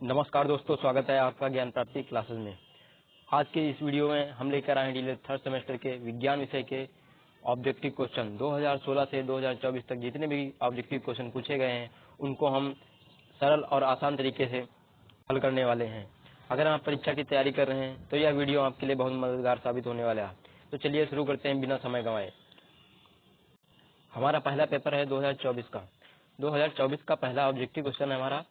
नमस्कार दोस्तों, स्वागत है आपका ज्ञान प्राप्ति क्लासेस में। आज के इस वीडियो में हम लेकर आए हैं थर्ड सेमेस्टर के विज्ञान विषय के ऑब्जेक्टिव क्वेश्चन 2016 से 2024 तक जितने भी ऑब्जेक्टिव क्वेश्चन पूछे गए हैं उनको हम सरल और आसान तरीके से हल करने वाले हैं। अगर आप परीक्षा की तैयारी कर रहे हैं तो यह वीडियो आपके लिए बहुत मददगार साबित होने वाला है। तो चलिए शुरू करते हैं बिना समय गंवाए। हमारा पहला पेपर है 2024 का। 2024 का पहला ऑब्जेक्टिव क्वेश्चन है हमारा,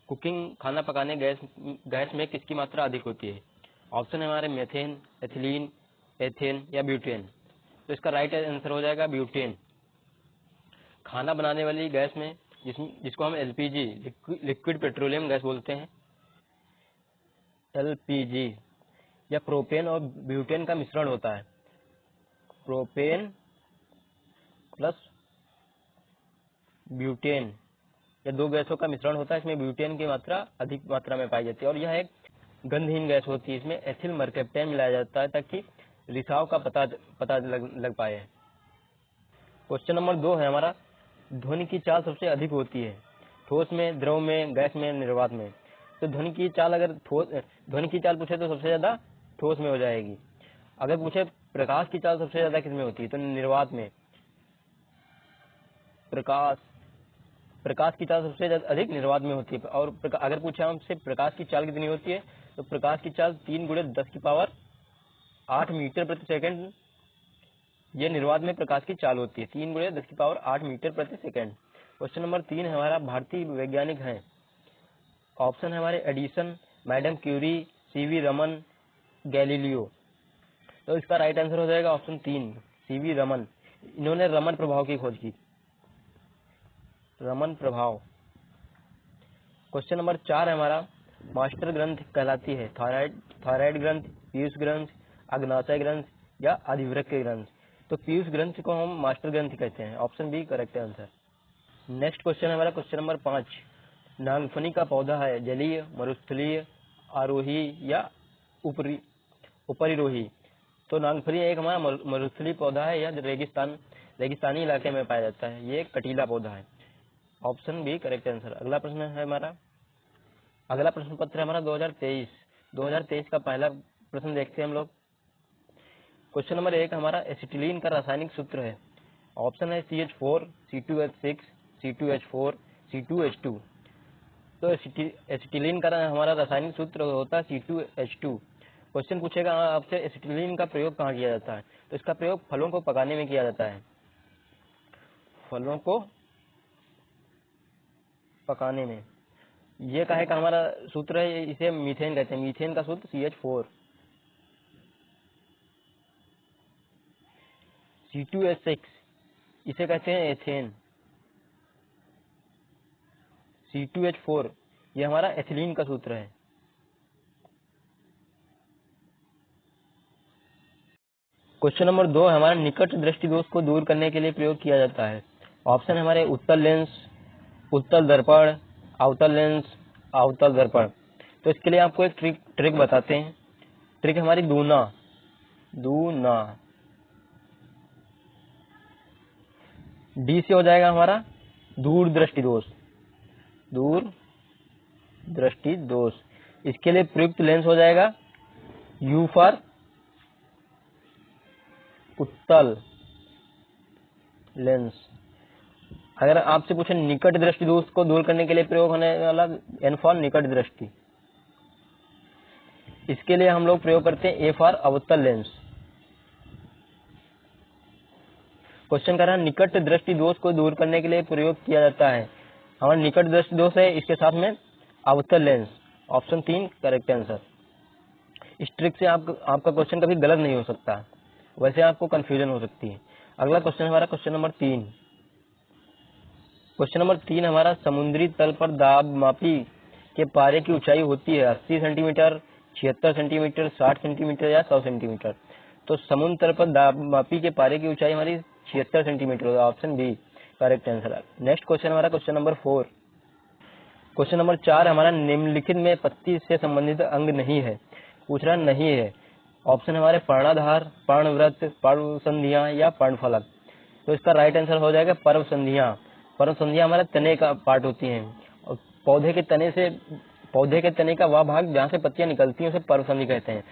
कुकिंग खाना पकाने गैस में किसकी मात्रा अधिक होती है। ऑप्शन है हमारे मेथेन, एथिलीन, एथेन या ब्यूटेन। तो इसका राइट आंसर हो जाएगा ब्यूटेन। खाना बनाने वाली गैस में जिसको हम एलपीजी लिक्विड पेट्रोलियम गैस बोलते हैं, एलपीजी या प्रोपेन और ब्यूटेन का मिश्रण होता है। प्रोपेन प्लस ब्यूटेन या दो गैसों का मिश्रण होता है। इसमें ब्यूटेन की मात्रा अधिक मात्रा में पाई जाती है और यह एक गंधहीन गैस होती है। इसमें एथिल मरकैप्टन मिलाया जाता है ताकि रिसाव का पता लग पाए। क्वेश्चन नंबर 2 है हमारा, ध्वनि की चाल सबसे अधिक होती है ठोस में, द्रव में, गैस में, निर्वात में। तो ध्वनि की चाल पूछे तो सबसे ज्यादा ठोस में हो जाएगी। अगर पूछे प्रकाश की चाल सबसे ज्यादा किसमें होती है तो निर्वात में। प्रकाश की चाल सबसे अधिक निर्वात में होती है। और अगर पूछे हमसे प्रकाश की चाल कितनी होती है तो प्रकाश की चाल 3 × 10⁸ मीटर प्रति सेकंड ये निर्वात में प्रकाश की चाल होती है। 3 × 10⁸ मीटर प्रति सेकंड। क्वेश्चन नंबर 3 हमारा, भारतीय वैज्ञानिक हैं। ऑप्शन है हमारे Edison, madam Curie, C V Raman, Galileo. तो इसका राइट आंसर हो जाएगा ऑप्शन 3, सीवी रमन। इन्होंने रमन प्रभाव की खोज की। रमन प्रभाव। क्वेश्चन नंबर 4 है हमारा, मास्टर ग्रंथ कहलाती है थायराइड ग्रंथ, पीयूष ग्रंथ, अग्नाशय ग्रंथ या अधिवृक्क ग्रंथ। तो पीयूष ग्रंथ को हम मास्टर ग्रंथ कहते हैं। Option B correct answer. Next question है हमारा क्वेश्चन नंबर 5, नागफनी का पौधा है जलीय, मरुस्थलीय, आरोही या उपरिरोही। तो नागफनी एक हमारा मरुस्थलीय पौधा है। यह रेगिस्तानी इलाके में पाया जाता है। ये कटीला पौधा है। Option B correct answer. अगला प्रश्न है हमारा, अगला प्रश्न पत्र है हमारा 2023 का पहला प्रश्न देखते हैं हम लोग। क्वेश्चन नंबर 1 हमारा, एसिटिलीन का रासायनिक सूत्र है। ऑप्शन है CH4, C2H6, C2H4, C2H2। तो एसिटिलीन का हमारा रासायनिक सूत्र होता है C2H2। क्वेश्चन पूछेगा आपसे एसिटिलीन का प्रयोग कहाँ किया जाता है। तो इसका प्रयोग फलों को पकाने में किया जाता है। फलों को पकाने में। ये काहे का हमारा सूत्र है, इसे मीथेन कहते हैं। मीथेन का सूत्र CH4। C2H6 इसे कहते हैं एथेन। C2H4 ये हमारा एथिलीन का सूत्र है। क्वेश्चन नंबर 2 हमारा, निकट दृष्टि दोष को दूर करने के लिए प्रयोग किया जाता है। ऑप्शन हमारे उत्तल लेंस, उत्तल दर्पण, अवतल लेंस, अवतल दर्पण। तो इसके लिए आपको एक ट्रिक बताते हैं। ट्रिक हमारी दूना। डी से हो जाएगा हमारा दूर दृष्टि दोष। इसके लिए प्रयुक्त लेंस हो जाएगा U फॉर उत्तल लेंस। अगर आपसे पूछे निकट दृष्टि दोष को दूर करने के लिए प्रयोग होने वाला N फॉर निकट दृष्टि। इसके लिए हम लोग प्रयोग करते हैं A फॉर अवतल लेंस। क्वेश्चन कर रहा है निकट दृष्टि दोष को दूर करने के लिए प्रयोग किया जाता है। हमारा निकट दृष्टि दोष है, इसके साथ में अवतल लेंस। Option 3 correct answer. इस ट्रिक से आपका क्वेश्चन कभी गलत नहीं हो सकता, वैसे आपको कंफ्यूजन हो सकती है। अगला क्वेश्चन हमारा क्वेश्चन नंबर 3। क्वेश्चन नंबर 3 हमारा, समुद्री तल पर दाब मापी के पारे की ऊंचाई होती है 80 सेंटीमीटर, 76 सेंटीमीटर, 60 सेंटीमीटर या 100 सेंटीमीटर। तो समुद्र तल पर दाब मापी के पारे की ऊंचाई हमारी 76 सेंटीमीटर होगा। Option B correct answer. Next question हमारा क्वेश्चन नंबर 4। क्वेश्चन नंबर 4 हमारा, निम्नलिखित में पत्ती से संबंधित अंग नहीं है। पूछ रहा नहीं है। ऑप्शन हमारे पर्णाधार, पर्णव्रत, पर्णसंधियां या पर्णफलक। तो इसका राइट आंसर हो जाएगा पर्णसंधियां। पर्णसंधियां हमारे तने का पार्ट होती हैं और पौधे के तने से पौधे के तने का वह भाग जहाँ से पत्तियां निकलती हैं उसे पर्वसंधि कहते हैं।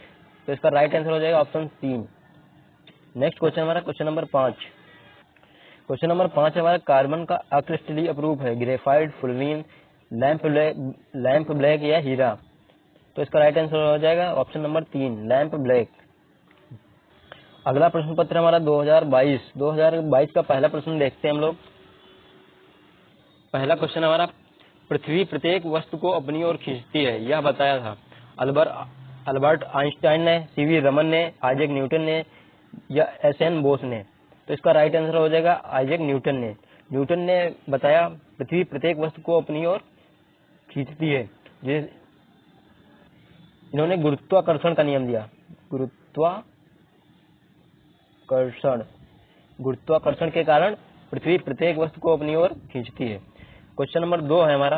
तो इसका राइट आंसर हो जाएगा ऑप्शन 3। नेक्स्ट क्वेश्चन हमारा क्वेश्चन नंबर 5। क्वेश्चन नंबर 5 हमारा कार्बन का अक्रिस्टलीय अपरूप है ग्रेफाइट, फुलरीन, लैंप ब्लैक या हीरा। तो इसका राइट आंसर हो जाएगा ऑप्शन नंबर 3 लैंप ब्लैक। अगला प्रश्न पत्र हमारा 2022 का पहला प्रश्न देखते हैं हम लोग। पहला क्वेश्चन हमारा, पृथ्वी प्रत्येक वस्तु को अपनी ओर खींचती है यह बताया था अल्बर्ट आइंस्टाइन ने, सीवी रमन ने, आइजैक न्यूटन ने या एसएन बोस ने। तो इसका राइट आंसर हो जाएगा आइजैक न्यूटन ने। न्यूटन ने बताया पृथ्वी प्रत्येक वस्तु को अपनी ओर खींचती है। इन्होंने गुरुत्वाकर्षण का नियम दिया। गुरुत्वाकर्षण के कारण पृथ्वी प्रत्येक वस्तु को अपनी ओर खींचती है। क्वेश्चन नंबर 2 है हमारा।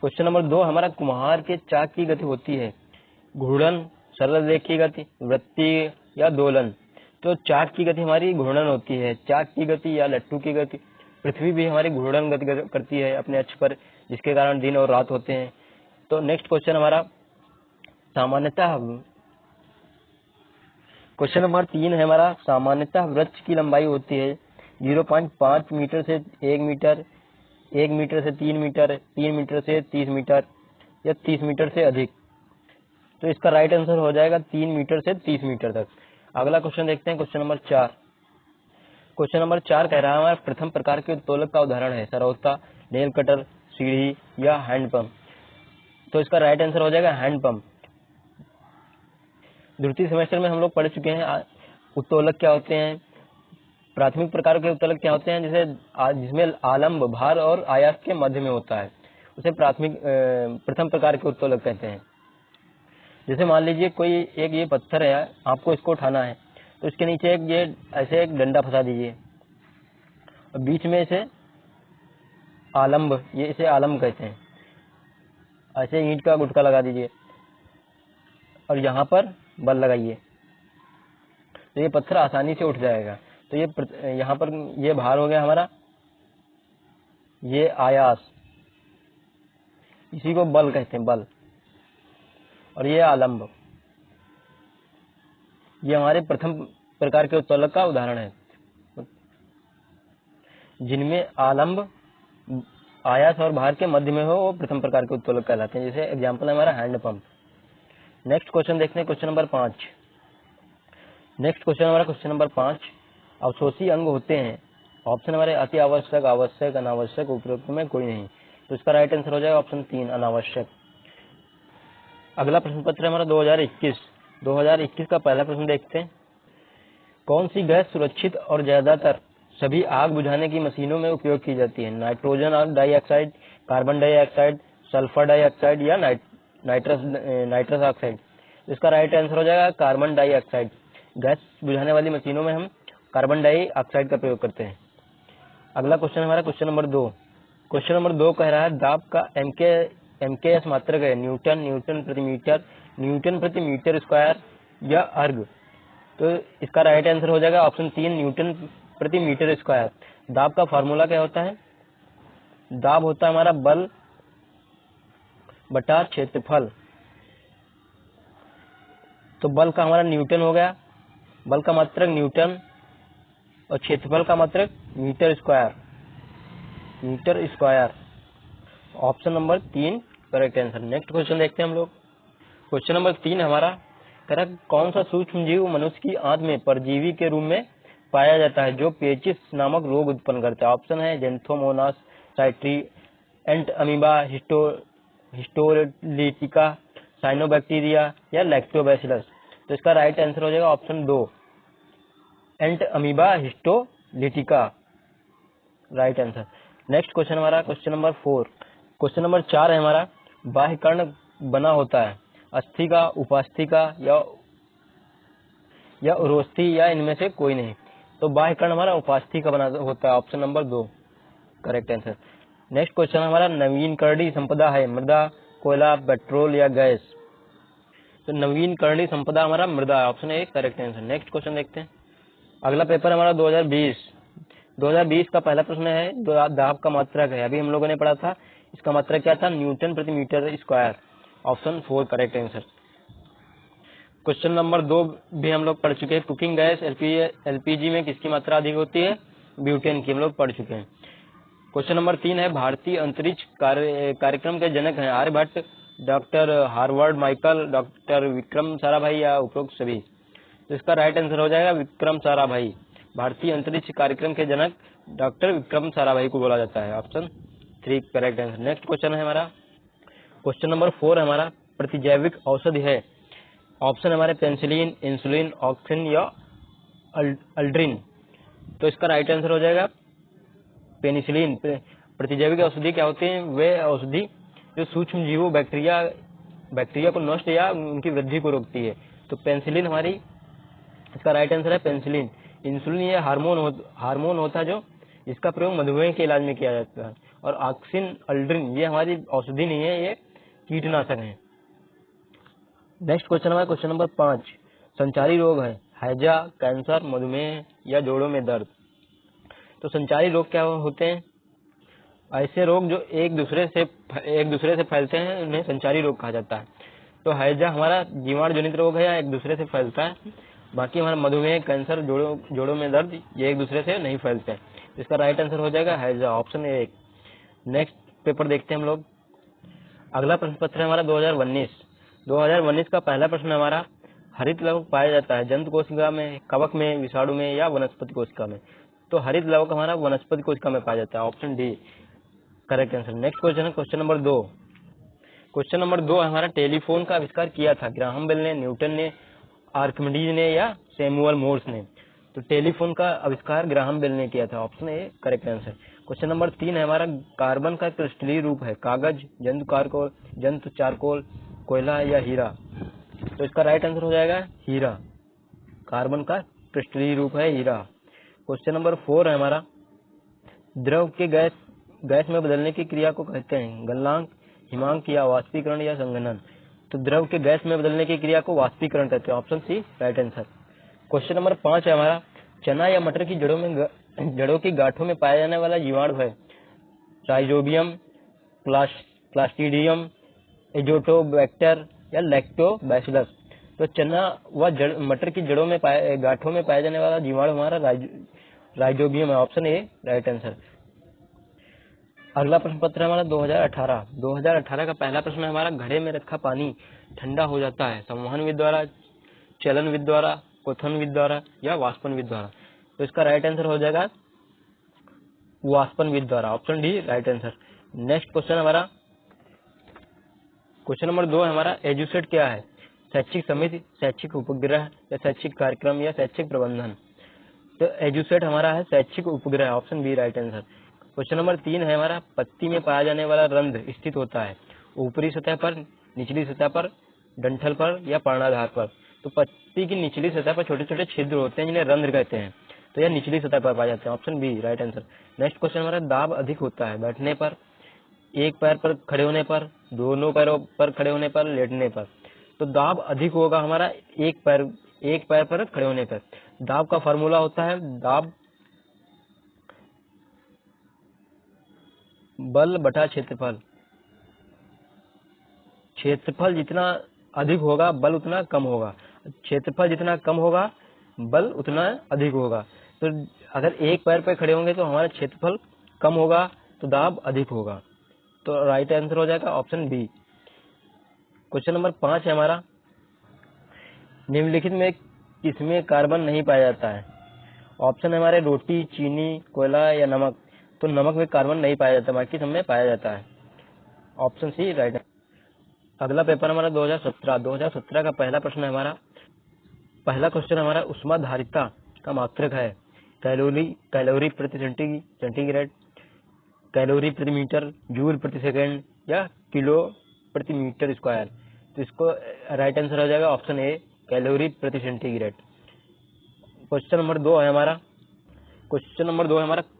क्वेश्चन नंबर 2 हमारा, कुम्हार के चाक की गति होती है घूर्णन, सरल रेखीय गति, वृत्तीय या दोलन। तो चाक की गति हमारी घूर्णन होती है, चाक की गति या लट्टू की गति। पृथ्वी भी हमारी घूर्णन गति करती है अपने अक्ष पर, जिसके कारण दिन और रात होते हैं। तो नेक्स्ट क्वेश्चन हमारा, सामान्यतः क्वेश्चन नंबर 3 है हमारा, सामान्यतः वृक्ष की लंबाई होती है 0.5 मीटर से 1 मीटर, 1 मीटर से 3 मीटर, 3 मीटर से 30 मीटर या 30 मीटर से अधिक। तो इसका राइट आंसर हो जाएगा 3 मीटर से 30 मीटर तक। अगला क्वेश्चन देखते हैं, क्वेश्चन नंबर 4। क्वेश्चन नंबर 4 कह रहा है हमारा, प्रथम प्रकार के उत्तोलक का उदाहरण है सरौता, नेल कटर, सीढ़ी या हैंडपंप। तो इसका राइट आंसर हो जाएगा हैंडपंप। द्वितीय सेमेस्टर में हम लोग पढ़ चुके हैं उत्तोलक क्या होते हैं, प्राथमिक प्रकार के उत्तोलक क्या होते हैं, जिसमें आलंब, भार और आयास के मध्य में होता है, उसे प्रथम प्रकार के उत्तोलक कहते हैं। जैसे मान लीजिए कोई एक ये पत्थर है, आपको इसको उठाना है, तो इसके नीचे एक डंडा फंसा दीजिए और बीच में इसे आलंब, इसे आलंब कहते हैं। ऐसे ईंट का गुटका लगा दीजिए और यहाँ पर बल लगाइए, तो ये पत्थर आसानी से उठ जाएगा। तो ये यहाँ पर ये भार हो गया हमारा, ये आयास, इसी को बल कहते हैं, बल। और ये आलंब, ये हमारे प्रथम प्रकार के उत्तोलक का उदाहरण है, जिनमें आलंब, आयास और भार के मध्य में हो, वो प्रथम प्रकार के उत्तोलक कहलाते हैं। जैसे एग्जाम्पल है हमारा हैंडपंप। नेक्स्ट क्वेश्चन देखते हैं, क्वेश्चन नंबर 5। नेक्स्ट क्वेश्चन हमारा क्वेश्चन नंबर 5, अवशोषी अंग होते हैं। ऑप्शन हमारे अति आवश्यक, आवश्यक, अनावश्यक, उपयुक्त में कोई नहीं। तो इसका राइट आंसर हो जाएगा ऑप्शन 3 अनावश्यक। अगला प्रश्न पत्र हमारा 2021 का पहला प्रश्न देखते हैं। कौन सी गैस सुरक्षित और ज्यादातर सभी आग बुझाने की मशीनों में उपयोग की जाती है? Nitrogen dioxide, carbon dioxide, sulphur dioxide या नाइट्रस ऑक्साइड। इसका राइट आंसर हो जाएगा कार्बन डाइऑक्साइड। गैस बुझाने वाली मशीनों में हम कार्बन डाइऑक्साइड का प्रयोग करते हैं। अगला क्वेश्चन हमारा क्वेश्चन नंबर 2। क्वेश्चन नंबर 2 कह रहा है, दाब का एमकेएस मात्रक है न्यूटन, न्यूटन प्रति मीटर, न्यूटन प्रति मीटर स्क्वायर या अर्ग। तो इसका राइट आंसर हो जाएगा ऑप्शन 3 न्यूटन प्रति मीटर स्क्वायर। दाब का फॉर्मूला क्या होता है? दाब होता है हमारा बल बटा क्षेत्रफल। तो बल का हमारा न्यूटन हो गया, बल का मात्रक न्यूटन और क्षेत्रफल का मात्रक metre square. Option number 3 correct answer. Next question देखते हैं हम लोग। क्वेश्चन नंबर 3 हमारा कह रहा है, कौन सा सूक्ष्म जीव मनुष्य की आंत में परजीवी के रूप में पाया जाता है जो पेचिस नामक रोग उत्पन्न करता है? ऑप्शन है xanthomonas citri, entamoeba, histolytica, cyanobacteria या लैक्टोबैसिलस। तो इसका राइट आंसर हो जाएगा option 2 entamoeba histolytica, right answer. Next question हमारा क्वेश्चन नंबर 4। क्वेश्चन नंबर 4 है हमारा, बाह्य कर्ण बना होता है अस्थि का, उपास्थि का या उरोस्थि या इनमें से कोई नहीं। तो बाह्य कर्ण हमारा उपास्थि का बना होता है, option number 2 correct answer. Next question हमारा, नवीनकरणीय संपदा है मृदा, कोयला, पेट्रोल या गैस। तो नवीनकरणीय संपदा हमारा मृदा है, option A correct answer. Next question देखते हैं। अगला पेपर हमारा 2020 का पहला प्रश्न है, दाब का मात्रक है। अभी हम लोगों ने पढ़ा था, इसका मात्रक क्या था? न्यूटन प्रति metre square. Option 4 correct answer. Question number 2 भी हम लोग पढ़ चुके हैं। कुकिंग गैस एलपीजी में किसकी मात्रा अधिक होती है? ब्यूटेन की हम लोग पढ़ चुके हैं। क्वेश्चन नंबर 3 है भारतीय अंतरिक्ष कार्यक्रम के जनक हैं Aryabhata, doctor Harvard Michael, doctor Vikram Sarabhai या उपरोक्त सभी। तो इसका राइट आंसर हो जाएगा विक्रम साराभाई। भारतीय अंतरिक्ष कार्यक्रम के जनक डॉक्टर विक्रम साराभाई को बोला जाता है। Option 3 correct answer. Next question है हमारा क्वेश्चन नंबर 4 हमारा प्रतिजैविक औषधि है। ऑप्शन हमारे पेंसिलिन, इंसुलिन, ऑक्सिन या अल्ड्रिन। तो इसका राइट आंसर हो जाएगा पेनिसिलिन। प्रतिजैविक औषधि क्या होते हैं? वे औषधि जो सूक्ष्म जीवों बैक्टीरिया को नष्ट या उनकी वृद्धि को रोकती है। तो पेंसिलिन हमारी इसका राइट आंसर है पेंसिलिन। इंसुलिन ये हार्मोन होता है जो जिसका प्रयोग मधुमेह के इलाज में किया जाता है। और ऑक्सिन अल्ड्रिन ये हमारी औषधि नहीं है, ये कीटनाशक है। नेक्स्ट क्वेश्चन हमारा क्वेश्चन नंबर 5 संचारी रोग है हैजा, कैंसर, मधुमेह या जोड़ों में दर्द। तो संचारी रोग क्या होते हैं? ऐसे रोग जो एक दूसरे से फैलते हैं उन्हें संचारी रोग कहा जाता है। तो हैजा हमारा जीवाणु जनित रोग है या एक दूसरे से फैलता है। बाकी हमारा मधुमेह, कैंसर, जोड़ों में दर्द ये एक दूसरे से नहीं फैलते हैं। इसका राइट आंसर हो जाएगा हैजा, ऑप्शन 1। नेक्स्ट पेपर देखते हैं हम लोग। अगला प्रश्न पत्र है हमारा 2019 का पहला प्रश्न हमारा हरित लवक पाया जाता है जंतु कोशिका में, कवक में, विषाणु में या वनस्पति कोशिका में। तो हरित लवक हमारा वनस्पति कोशिका में पाया जाता है। Option D correct answer. Next question है क्वेश्चन नंबर 2। क्वेश्चन नंबर 2 हमारा टेलीफोन का आविष्कार किया था ग्राहम बेल ने, न्यूटन ने, आर्किमिडीज ने या सैमुअल मोर्स ने। तो टेलीफोन का आविष्कार ग्राहम बेल ने किया था। Option A correct answer. Question number 3 है हमारा कार्बन का क्रिस्टलीय रूप है कागज, जंतु चारकोल, कोयला या हीरा। तो इसका राइट आंसर हो जाएगा हीरा। कार्बन का क्रिस्टलीय रूप है हीरा। क्वेश्चन नंबर 4 है हमारा द्रव के गैस में बदलने की क्रिया को कहते हैं गलनांक, हिमांक या वाष्पीकरण या संघनन। तो द्रव के गैस में बदलने की क्रिया को वाष्पीकरण कहते हैं। Option C right answer. Question number 5 है हमारा चना या मटर की जड़ों की गांठों में पाया जाने वाला जीवाणु है राइजोबियम, क्लास्ट्रीडियम, एजोटोबैक्टर या लैक्टोबैसिलस। तो चना व मटर की गांठों में पाया जाने वाला जीवाणु हमारा राइजोबियम है। Option A right answer. अगला प्रश्न पत्र हमारा 2018 का पहला प्रश्न हमारा घड़े में रखा पानी ठंडा हो जाता है संवहनविद द्वारा, चलनविद द्वारा, क्वथनविद द्वारा या वाष्पनविद द्वारा। तो इसका राइट आंसर हो जाएगा वाष्पनविद द्वारा। Option D right answer. Next question हमारा क्वेश्चन नंबर 2 हमारा एजुसेट क्या है? शैक्षिक समिति, शैक्षिक उपग्रह या शैक्षिक कार्यक्रम या शैक्षिक प्रबंधन। तो एजुसेट हमारा है शैक्षिक उपग्रह। Option B right answer. Question number 3 है हमारा पत्ती में पाया जाने वाला रंध्र स्थित होता है ऊपरी सतह पर, निचली सतह पर, डंठल पर या पर्णाधार पर। तो पत्ती की निचली सतह पर छोटे छोटे छिद्र होते हैं जिन्हें रंध्र कहते हैं। तो यह निचली सतह पर पाए जाते हैं। Option B right answer. Next question हमारा दाब अधिक होता है बैठने पर, एक पैर पर खड़े होने पर, दोनों पैरों पर खड़े होने पर, लेटने पर। तो दाब अधिक होगा हमारा एक पैर पर खड़े होने पर। दाब का फॉर्मूला होता है दाब बल बटा क्षेत्रफल। क्षेत्रफल जितना अधिक होगा बल उतना कम होगा, क्षेत्रफल जितना कम होगा बल उतना अधिक होगा। तो अगर एक पैर पर खड़े होंगे तो हमारा क्षेत्रफल कम होगा तो दाब अधिक होगा। तो राइट आंसर हो जाएगा ऑप्शन बी। क्वेश्चन नंबर 5 है हमारा निम्नलिखित में किसमें कार्बन नहीं पाया जाता है? ऑप्शन है हमारे रोटी, चीनी, कोयला या नमक। तो नमक में कार्बन नहीं पाया जाता, बाकी सब में पाया जाता है। Option C right. अगला पेपर हमारा 2017 का पहला प्रश्न है हमारा पहला क्वेश्चन हमारा ऊष्माधारिता का मात्रक है कैलोरी प्रति सेंटीग्रेड, कैलोरी प्रति मीटर, जूल प्रति सेकेंड या किलो प्रति मीटर स्क्वायर। तो इसको राइट आंसर हो जाएगा ऑप्शन ए कैलोरी प्रति सेंटीग्रेड। क्वेश्चन नंबर 2 है हमारा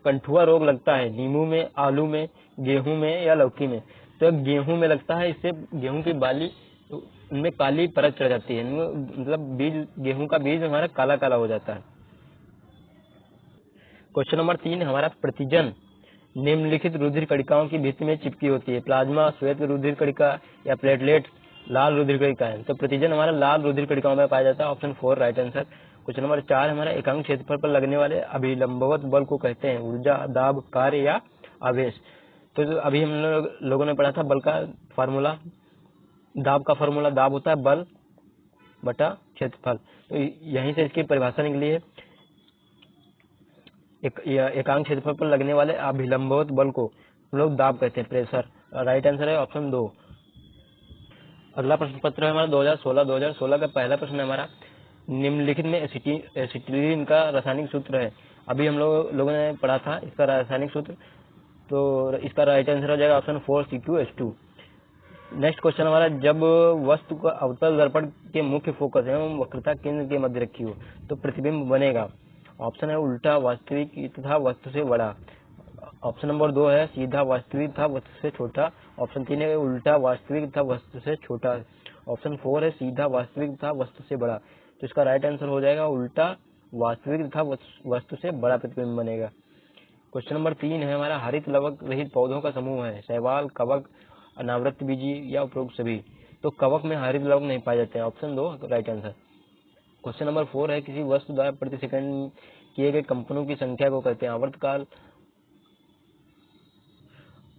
कंठुआ रोग लगता है नींबू में, आलू में, गेहूं में या लौकी में। तो गेहूं में लगता है, इससे गेहूं की बाली उनमें काली परत चढ़ जाती है, मतलब गेहूं का बीज हमारा काला काला हो जाता है। क्वेश्चन नंबर 3 हमारा प्रतिजन निम्नलिखित रुधिर कणिकाओं की भित्ति में चिपकी होती है प्लाज्मा, श्वेत रुधिर कणिका या प्लेटलेट लाल रुधिर कणिकाएं। तो प्रतिजन हमारा लाल रुधिर कणिकाओं में पाया जाता है, option 4 right answer. Question number 4 हमारा एकांक क्षेत्रफल पर लगने वाले अभिलंबवत बल को कहते हैं ऊर्जा, दाब, कार्य या आवेश। तो जो अभी हम लोगों ने पढ़ा था बल का फार्मूला, दाब का फार्मूला, दाब होता है बल बटा क्षेत्रफल। तो यहीं से इसकी परिभाषा निकली है, एकांक क्षेत्रफल पर लगने वाले अभिलंबवत बल को हम लोग दाब कहते हैं, प्रेशर। राइट आंसर है ऑप्शन 2। अगला प्रश्न पत्र है हमारा 2016 का पहला प्रश्न है हमारा, निम्नलिखित में एसिटिलीन का रासायनिक सूत्र है। अभी हम लोगों ने पढ़ा था इसका रासायनिक सूत्र, तो इसका राइट आंसर हो जाएगा ऑप्शन 4 C2H2। नेक्स्ट क्वेश्चन हमारा, जब वस्तु का अवतल दर्पण के मुख्य फोकस एवं वक्रता केंद्र के मध्य रखी हो तो प्रतिबिंब बनेगा। ऑप्शन है उल्टा, वास्तविक तथा वस्तु से बड़ा। ऑप्शन नंबर 2 है सीधा, वास्तविक तथा वस्तु से छोटा। ऑप्शन 3 है उल्टा, वास्तविक तथा वस्तु से छोटा। ऑप्शन 4 है सीधा, वास्तविक तथा वस्तु से बड़ा। तो इसका राइट आंसर हो जाएगा उल्टा, वास्तविक तथा वस्तु से बड़ा प्रतिबिंब बनेगा। क्वेश्चन नंबर 3 है हमारा, हरित लवक रहित पौधों का समूह है शैवाल, कवक, अनावृत बीजी या उपरोक्त सभी। तो कवक में हरित लवक नहीं पाए जाते हैं, option 2 right answer. Question number 4 है, किसी वस्तु द्वारा प्रति सेकंड किए गए कंपनों की संख्या को कहते हैं आवर्तकाल,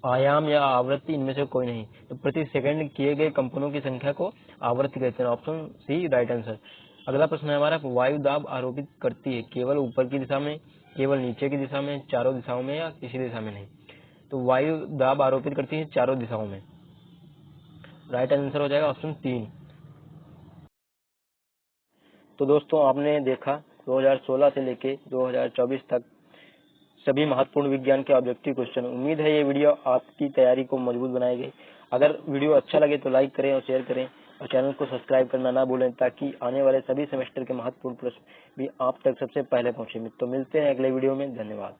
आयाम या आवृत्ति, इनमें से कोई नहीं। तो प्रति सेकंड किए गए कंपनों की संख्या को आवृत्ति कहते हैं, ऑप्शन सी राइट आंसर। अगला प्रश्न है हमारा, वायु दाब आरोपित करती है केवल ऊपर की दिशा में, केवल नीचे की दिशा में, चारों दिशाओं में या किसी दिशा में नहीं। तो वायु दाब आरोपित करती है चारों दिशाओं में। राइट आंसर हो जाएगा ऑप्शन 3। तो दोस्तों आपने देखा 2016 से लेके 2024 तक सभी महत्वपूर्ण विज्ञान के ऑब्जेक्टिव क्वेश्चन। उम्मीद है ये वीडियो आपकी तैयारी को मजबूत बनाएगी। अगर वीडियो अच्छा लगे तो लाइक करें और शेयर करें और चैनल को सब्सक्राइब करना ना भूलें, ताकि आने वाले सभी सेमेस्टर के महत्वपूर्ण प्रश्न भी आप तक सबसे पहले पहुंचे। तो मिलते हैं अगले वीडियो में, धन्यवाद।